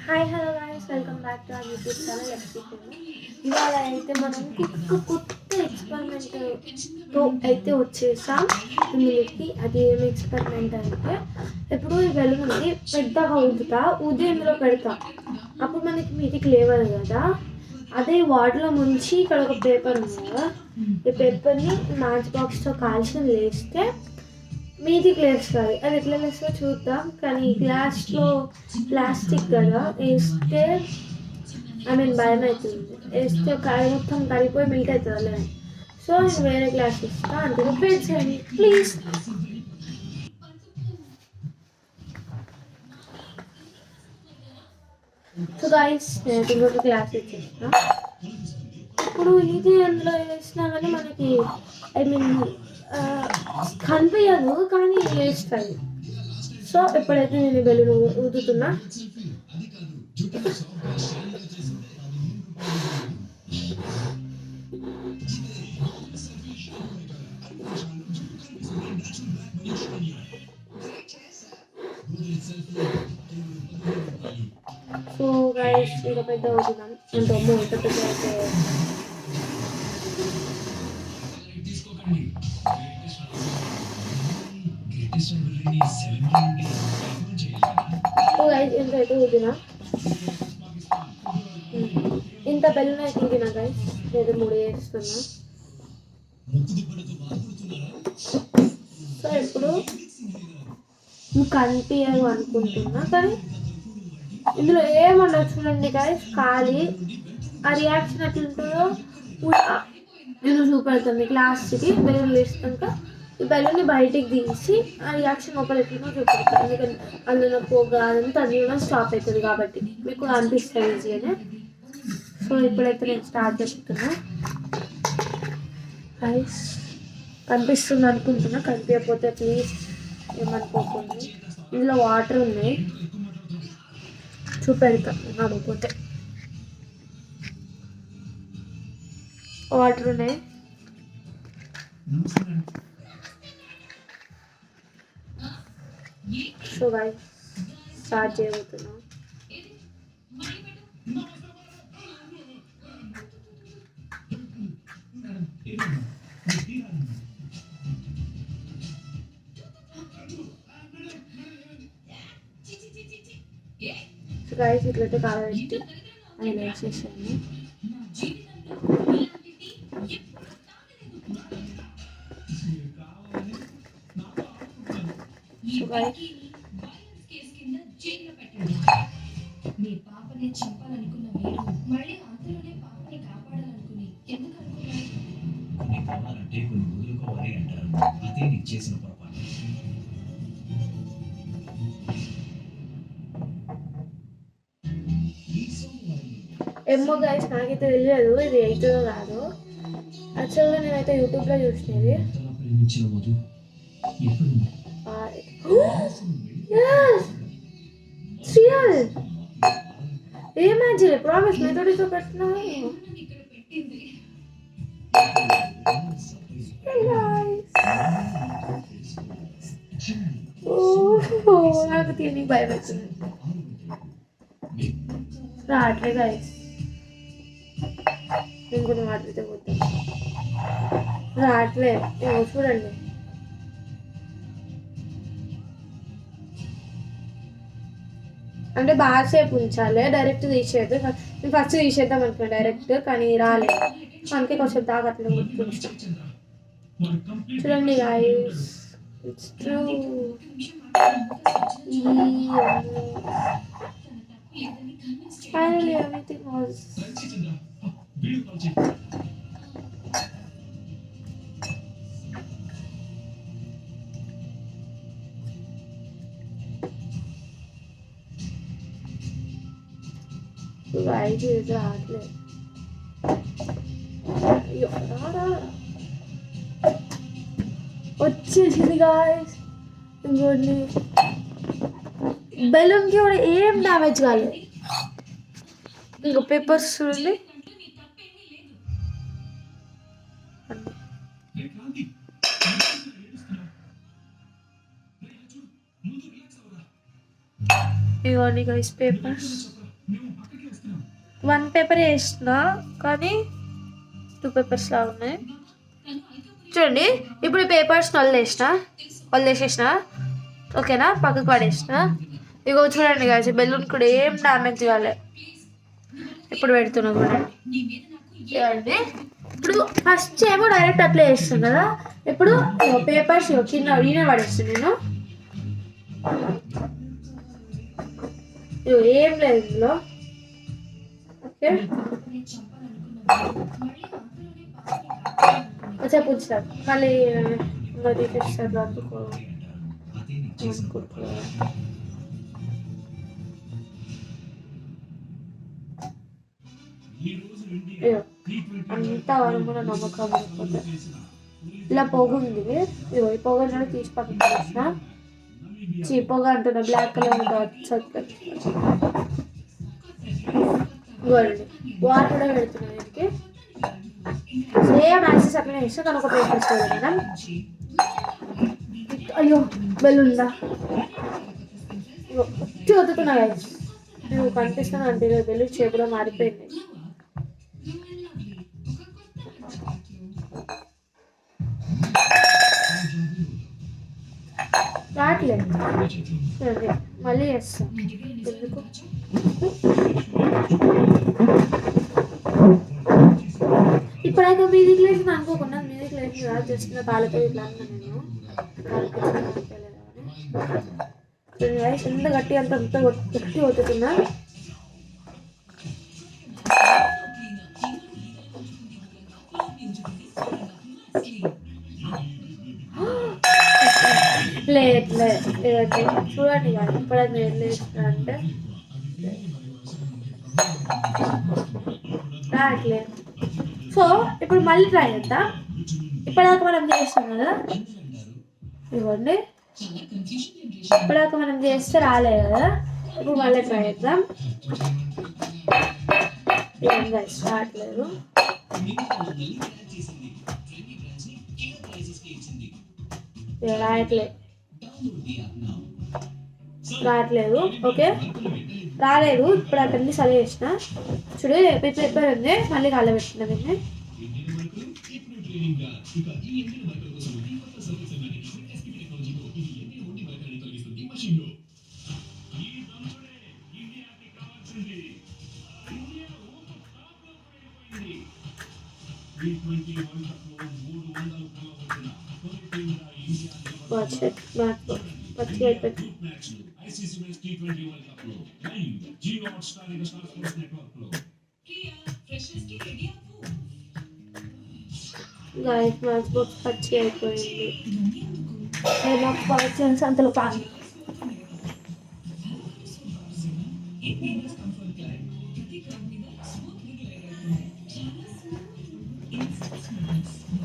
Hi hello guys, welcome back to our YouTube channel FC famous. ఇవాళ అయితే మనం కొత్త ఎక్స్పెరిమెంట్తో అయితే వచ్చేసాం మిల్కి. అది ఏమి ఎక్స్పెరిమెంట్ అంటే, ఇప్పుడు ఈ బెలూన్ ఉంది పెద్దగా ఊది ఇందులో పెడతా, అప్పుడు మనకి మీదికి లేవదు కదా. అదే వాటర్లో ముంచి ఇక్కడ ఒక పేపర్ ఉంది కదా, ఈ పేపర్ని మ్యాచ్ బాక్స్తో కాల్చి లేస్తే మీదికి లేస్తుంది. అది ఎట్లా లేస్తుందో చూద్దాం. కానీ గ్లాస్లో ప్లాస్టిక్ కదా, వేస్తే భయం అవుతుంది. వేస్తే మొత్తం కరిగిపోయి మిల్క్ అవుతుంది లేదు. సో నేను వేరే గ్లాస్ ఇస్తా, అంటే రిపేర్ చేయండి ప్లీజ్. సో గైస్, నేను ఇంకొక గ్లాస్ ఇచ్చేస్తా. ఇప్పుడు ఇది అందులో వేసినా కానీ మనకి కనిపించదు, కానీ వేస్తుంది. సో ఎప్పుడైతే నేను బెలూన్ ఊదుతున్నా, సో గైస్ ఇంకా పెద్ద అవుతున్నాం అంటే అమ్మో ఇంత పెద్ద అయితే ఇంత అయితే ఊదినా, ఇంత బెలూన్ అయితే ఊదినా గైస్. లేదా 3 వేస్తున్నా. సో ఇప్పుడు కనిపించదు అనుకుంటున్నా, కానీ ఇందులో ఏమన్నా చూడండి గైస్, ఖాళీ ఆ రియాక్షన్ ఎట్లుంటుందో నేను చూపెడుతుంది. లాస్ట్కి బెలూన్ వేసినాక ఈ బెలూన్ని బయటికి తీసి ఆ రియాక్షన్ లోపల ఎట్లుందో చూపెడతాను. ఎందుకంటే అందులో పొగ అదంతా అది కూడా స్టాప్ అవుతుంది కాబట్టి మీకు అనిపిస్తుంది ఈజీగానే. సో ఇప్పుడైతే నేను స్టార్ట్ చేస్తున్నా గైస్. కనిపిస్తుంది అనుకుంటున్నా, కనిపించకపోతే ప్లీజ్ ఏమనుకోకండి. ఇందులో వాటర్ ఉన్నాయి, చూపెడతాను. నమ్మకపోతే వాటర్ ఉన్నాయి. సో గైస్ స్టార్ట్ చేయబోతున్నాం. సో గైస్ ఇట్లయితే కాలబెట్టి అది వేసేసాను. సో గైస్ మీ పాపని చంపాలనుకున్న మీరు మళ్ళీ అంతలోనే పాపని కాపాడాలనుకుని ఎందుకు అనుకున్నారు? కొన్ని కావాలంటే కొన్ని వదులుకోవాలి అంటారు. అదే నీకు చేసిన పొరపాటు. ఏమో గైస్, నాకైతే తెలియదు ఇది అవుతుందో కాదు. యాక్చువల్గా నేనైతే యూట్యూబ్లో చూసినది. ఏ మ్యాజిక్ ప్రామిస్ మెథడితో పెట్టినా. నాకు తిని భయం అవుతుంది. రావట్లే గైస్, నేను కొన్ని వాటితో పోతాను. రావట్లే, చూడండి. అంటే బాగా సేపు ఉంచాలి, డైరెక్ట్ తీసేది. నేను ఫస్ట్ తీసేద్దాం అనుకున్నాను డైరెక్ట్, కానీ రాలేదు. అందుకే కొంచెం దాకా అట్లా ఉంచాం. చూడండి guys, it's true. Finally everything was right. Is రావట్లేదు. అయ్యో రాడా, వచ్చేసింది గాయస్. ఇంకోటి బెలూన్కి కూడా ఏం డ్యామేజ్ కాలేదు. ఇంకో పేపర్స్ చూడండి. ఇవన్నీ గైస్ పేపర్స్. 1 పేపర్ వేసిన కానీ 2 పేపర్స్ లా ఉన్నాయి. చూడండి ఇప్పుడు పేపర్స్ వదిలేసేసిన ఓకేనా, పక్కకు పడేసిన. ఇగో చూడండి గాయస్, బెలూన్ కూడా ఏం డ్యామేజ్ కాలే. ఇప్పుడు పెడుతున్నా చూడండి. ఇప్పుడు ఫస్ట్ ఏమో డైరెక్ట్ అట్లా వేస్తాను కదా, ఇప్పుడు పేపర్స్ కింద ఈయన పడేస్తాను నేను. ఏం లేదు ఇందులో. ఓకే వచ్చా మళ్ళీ మరి తెస్తారు అందుకో అంతా వారు కూడా నమ్మకం లేకపోతే ఇలా పొగుంది. ఈ పొగ తీసి పక్కన చేసిన పొగ అంటున్నా బ్లాక్ కలర్ వాటర్ కూడా పెడుతున్నా దీనికి. సేమ్ యాక్సెస్ అట్లనే ఇస్తా కానీ ఒక పేపర్ ఇస్తుంది మేడం. అయ్యో బెలూన్దా వద్దుతున్నా గైస్, నువ్వు కనిపిస్తాను అంటే బెలూన్ షేప్ కూడా మారిపోయింది. రావట్లేదు, సరే మళ్ళీ చేస్తాం. ఎందుకు ఇప్పుడైతే మీదికి లేచింది అనుకోకుండా, మీదికి లేచింది కదా, జస్ట్ నా కాళ్ళతో ఇట్లా అన్నా నేను. ఎంత గట్టి అంత గట్టి కొట్టుకున్నా. చూడండి కానీ ఇప్పుడైనా ఏం లేచిన అంటే రావట్లేదు. సో ఇప్పుడు మళ్ళీ ట్రై చేద్దాం. ఇప్పటిదాకా మనం చేస్తాం కదా, ఇవ్వండి ఇప్పటిదాకా మనం చేస్తే రాలేదు కదా, ఇప్పుడు మళ్ళీ ట్రై చేద్దాం. రావట్లేదు. రావట్లేదు ఓకే రాలేదు. ఇప్పుడు అక్కడిని సరి చేసిన చూడు, పేపర్ ఉంది మళ్ళీ కాలబెట్టిన దీన్ని. గాయస్ మ్యాచ్ బాక్స్ పచ్చి అయిపోయింది. నాకు పచ్చి అంతలో పాని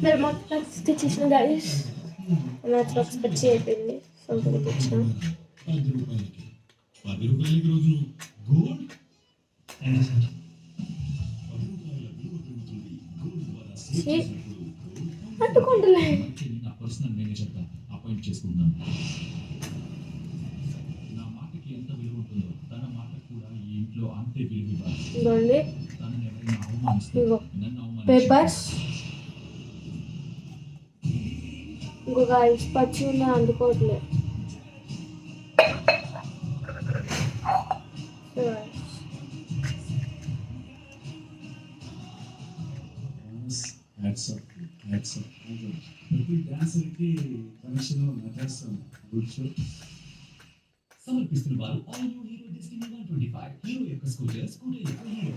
మీరు మొత్తం తెచ్చేసిన గాయస్ మ్యాచ్ బాక్స్ పచ్చి అయిపోయింది. సొంతగా తెచ్చిన అంటుకుంటలే. పేపర్స్ ఇంకొక ఐస్ పచ్చి ఉన్నా అందుకోవట్లేదు. సమర్పిస్తున్న వారు all new Hero Destiny 125 Hero యొక్క స్కూటర్ యొక్క Hero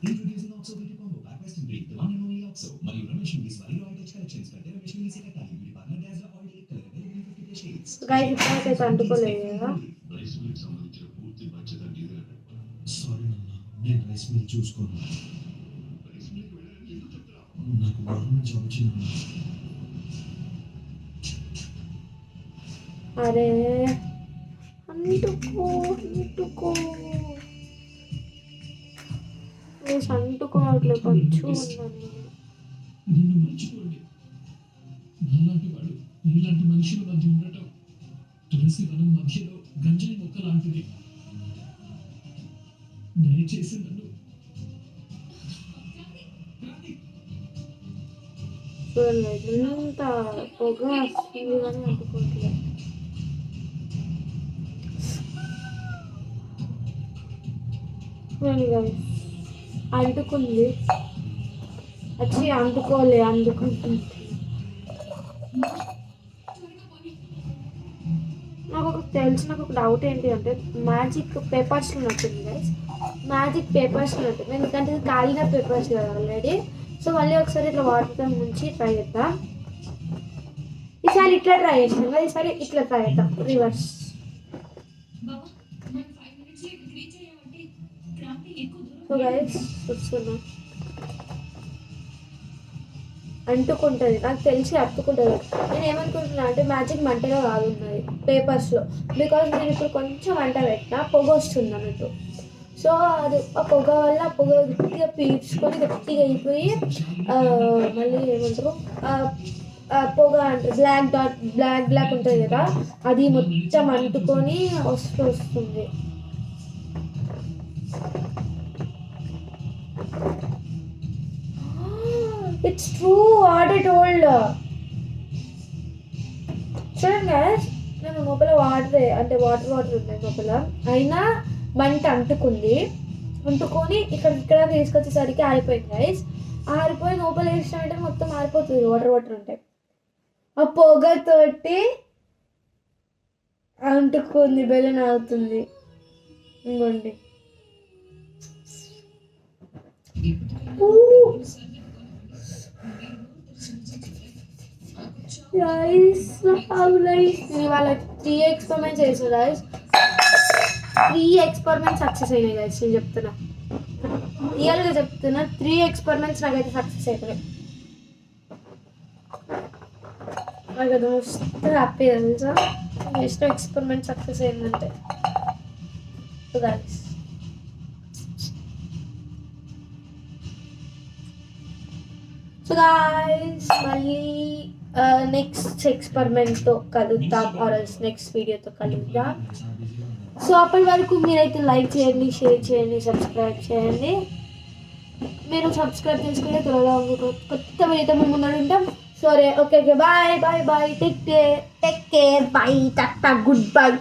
introducing Oxo beauty combo back west break the one and only Oxo మరియు రమేష్ మూవీస్ వారి రాయల్ టచ్ కలెక్షన్స్ కంటే రమేష్ మూవీస్ కట్టాలి మీ పార్ట్నర్ డాజ్ oil colour available 50 shades guys ఇప్పుడైతే అంటుకోలేదు కదా. రైస్ మిల్ సంబంధించిన పూర్తి బాధ్యత నీదే. సారీ నాన్న, నేను రైస్ మిల్ చూసుకోను. రైస్ మిల్ వెళ్ళాలని ఎందుకు చెప్తున్నా? నాకు గవర్నమెంట్ జాబ్ వచ్చింది. అరే అంటుకో అంటుకోవట్లే పచ్చు ఉందని. నిన్ను మర్చిపోండి. నాలాంటి వాడు ఇలాంటి మనుషుల మధ్య ఉండటం తులసి వనం మధ్యలో గంజాయి మొక్క లాంటిది. దయచేసి నన్ను చూడండి ఎంత పొగ వస్తుంది కానీ అంటుకోవట్లేదు. చూడండి guys, అంటుకుంది వచ్చి అందుకుంటుంది. నాకు ఒక డౌట్ ఏంటి అంటే మ్యాజిక్ పేపర్స్లో ఉన్నట్టుంది గైస్, మ్యాజిక్ పేపర్స్లో ఉంటుంది. ఎందుకంటే ఇది కాలిన పేపర్స్ కదా ఆల్రెడీ. సో మళ్ళీ ఒకసారి ఇట్లా వాటర్తో ముంచి ట్రై చేద్దాం. ఈసారి ఇట్లా ట్రై చేస్తాం కదా, ఈసారి ఇట్లా ట్రై చేద్దాం రివర్స్. సో గైస్ చూస్తున్నా అంటుకుంటుంది, నాకు తెలిసి అతుకుంటుంది. నేను ఏమనుకుంటున్నా అంటే మ్యాజిక్ మంటగా కాదు ఉన్నది పేపర్స్లో, బికాజ్ నేను ఇప్పుడు కొంచెం మంట పెట్టినా పొగ వస్తుంది అన్నట్టు. సో అది ఆ పొగ వల్ల పొగ గట్టిగా పీల్చుకొని గట్టిగా అయిపోయి మళ్ళీ ఏమంటారు పొగ అంటే బ్లాక్ ఉంటుంది కదా, అది మొత్తం అంటుకొని వస్తుంది. It's true what I told. చూడండి guys, నేను లోపల వాటర్ ఉన్నాయి లోపల, అయినా మంట అంటుకొని ఇక్కడ తీసుకొచ్చేసరికి ఆరిపోయింది గైస్. ఆరిపోయి లోపల వేసినట్టే మొత్తం ఆరిపోతుంది, వాటర్ ఉంటాయి. ఆ పొగతోటి అంటుకుంది, బెలూన్ అవుతుంది. ఇంకోండి ఇవాళ 3 ఎక్స్పెరిమెంట్స్ చేసిన గైస్, 3 ఎక్స్పెరిమెంట్స్ సక్సెస్ అయినాయి గైస్. నేను చెప్తున్నా రియల్గా చెప్తున్నా, 3 ఎక్స్పెరిమెంట్స్ నాకైతే సక్సెస్ అయిపోయాయి. నాకు అది మస్తు హ్యాపీ తెలుసా, నెక్స్ట్ ఎక్స్పెరిమెంట్ సక్సెస్ అయిందంటే. సో గైస్ మళ్ళీ నెక్స్ట్ ఎక్స్పెరిమెంట్తో కలుద్దాం, ఆర్ నెక్స్ట్ వీడియోతో కలుద్దాం. సో అప్పటి వరకు మీరైతే లైక్ చేయండి, షేర్ చేయండి, సబ్స్క్రైబ్ చేయండి. మీరు సబ్స్క్రైబ్ చేసుకుంటే త్వరగా కొత్త వీడియోతో మేము ముందు ఉంటాం. సరే, okay, bye, take care, bye, టాటా, గుడ్ బై.